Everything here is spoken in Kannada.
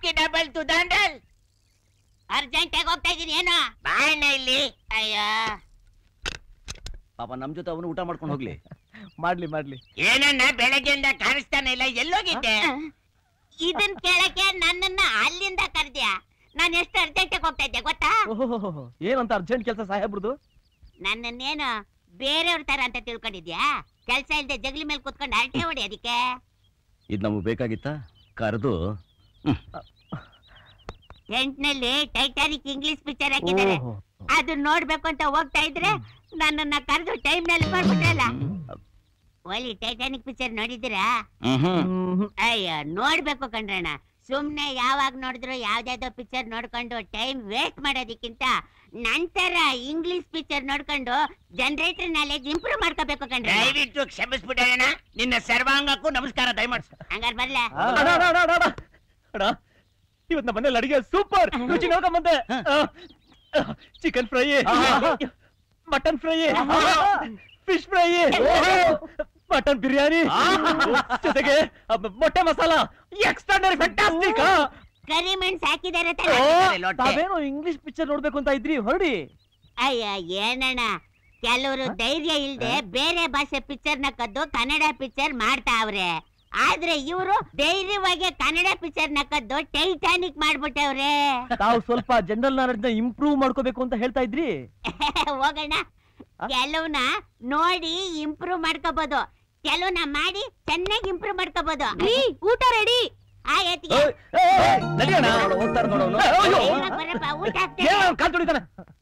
ಇಕ್ಕಿ ಡಬಲ್ ತುದಾಂಡಲ್ ಅರ್ಜೆಂಟ್ ಆಗಿ ಹೋಗ್ತಾ ಇದೀನಿ ಏನು ಬಾಯಣ್ಣ ಇಲ್ಲಿ. ಅಯ್ಯೋ ಪಾಪ ನಮ್ ಜೊತೆ ಅವನು ಊಟ ಮಾಡ್ಕೊಂಡು ಹೋಗ್ಲಿ. ಮಾಡ್ಲಿ ಏನಣ್ಣ ಬೆಳಗ್ಗೆಯಿಂದ ಕಾಣಿಸ್ತಾನೆ ಇಲ್ಲ, ಎಲ್ಲೋಗಿದ್ದೆ? ಇದನ್ ಕೇಳಕ್ಕೆ ನನ್ನನ್ನ ಅಲ್ಲಿಂದ ಕರ್ದ್ಯಾ? ನಾನು ಎಷ್ಟು ಅರ್ಜೆಂಟ್ ಆಗಿ ಹೋಗ್ತಾ ಇದ್ದೆ ಗೊತ್ತಾ? ಏನಂತ ಅರ್ಜೆಂಟ್ ಕೆಲಸ ಸಾಹೇಬ್ರದು? ನನ್ನನ್ನೇನು ಬೇರೆಯವ್ರ ತರ ಅಂತ ತಿಳ್ಕೊಂಡಿದ್ಯಾ? ಕೆಲ್ಸ ಇಲ್ದೆ ಜಗಲಿ ಮೇಲೆ ಕುತ್ಕೊಂಡು ಅರಟೆ ಹೊಡಿ ಅದಕ್ಕೆ. ಇದ್ ನಮಗ್ ಬೇಕಾಗಿತ್ತ? ಕರೆದು ಟೆಂಟ್ನಲ್ಲಿ ಟೈಟಾನಿಕ್ ಇಂಗ್ಲಿಷ್ ಪಿಕ್ಚರ್ ಹಾಕಿದ್ದಾರೆ, ಅದು ನೋಡ್ಬೇಕು ಅಂತ ಹೋಗ್ತಾ ಇದ್ರೆ ನನ್ನನ್ನ ಕರೆದು ಟೈಮ್ ನಲ್ಲಿ ಮಾಡ್ಬಿಟ್ರಲ್ಲ. ಒಲಿ ಟೈಟಾನಿಕ್ ಪಿಕ್ಚರ್ ನೋಡಿದ್ದೀರಾ? ಅಯ್ಯ ನೋಡ್ಬೇಕು ಕಣ್ರಣ್ಣ. ಸುಮ್ನೆ ಯಾವಾಗ ನೋಡಿದ್ರು ಯಾವ್ದಾವ್ದೋ ಪಿಕ್ಚರ್ ನೋಡ್ಕೊಂಡು ಟೈಮ್ ವೇಸ್ಟ್ ಮಾಡೋದಕ್ಕಿಂತ ನಂತರ ಇಂಗ್ಲಿಷ್ ಪಿಕ್ಚರ್ ನೋಡ್ಕೊಂಡು ಜನರೇಟರ್ ನಾಲೆಜ್ ಇಂಪ್ರೂವ್ ಮಾಡ್ಕೋಬೇಕು ಕಣ್ರ. ದಯವಿಟ್ಟು ಕ್ಷಮಿಸ್ಬಿಡೋಣ, ನಿನ್ನ ಸರ್ವಾಂಗಕ್ಕೂ ನಮಸ್ಕಾರ ದಯಮಾಡ್ಸ. ಹಂಗಾರ ಬರ್ಲ ಇವತ್ ನಮ್ಮ ಮನೇಲಿ ಅಡಿಗೆ ಸೂಪರ್ ರುಚಿ ನೋಡ್ಕೊಂಬಂದೆ. Chicken fry, mutton fry, fish fry, mutton biryani ಜೊತೆಗೆ ಮೊಟ್ಟೆ ಮಸಾಲ ಎಕ್ಸ್ಟ್ರಾರ್ಡಿನರಿ ಫ್ಯಾಂಟಾಸ್ಟಿಕ್. ಕರಿ ಮೆಣಸು ಹಾಕಿದಾರೆ. ತಾವೇನೋ ಇಂಗ್ಲಿಷ್ ಪಿಕ್ಚರ್ ನೋಡ್ಬೇಕು ಅಂತ ಇದ್ರಿ, ಹೊರಡಿ. ಅಯ್ಯ ಏನಣ್ಣ, ಕೆಲವರು ಧೈರ್ಯ ಇಲ್ದೆ ಬೇರೆ ಭಾಷೆ ಪಿಕ್ಚರ್ ನ ಕದ್ದು ಕನ್ನಡ ಪಿಕ್ಚರ್ ಮಾಡ್ತಾವ್ರೆ. ಆದ್ರೆ ಇವರು ಧೈರ್ಯವಾಗಿ ಕನ್ನಡ ಪಿಕ್ಚರ್ ನ ಕದ್ದು ಟೈಟಾನಿಕ್ ಮಾಡ್ಬಿಟ್ಟವ್ರೆ. ತಾವು ಸ್ವಲ್ಪ ಜನರಲ್ ನಾಲೆಡ್ಜ್ ನ ಇಂಪ್ರೂವ್ ಮಾಡ್ಕೋಬೇಕು ಅಂತ ಹೇಳ್ತಾ ಇದ್ರಿ. ಹೋಗೋಣ, ಕೆಲವ್ನ ನೋಡಿ ಇಂಪ್ರೂವ್ ಮಾಡ್ಕೋಬಹುದು, ಕೆಲವ್ನ ಮಾಡಿ ಚೆನ್ನಾಗಿ ಇಂಪ್ರೂವ್ ಮಾಡ್ಕೋಬಹುದು. ಊಟ ರೆಡಿ ಆಯ್ತು. ಹೋಗ್ತಾರ ನೋಡೋನು ಊಟ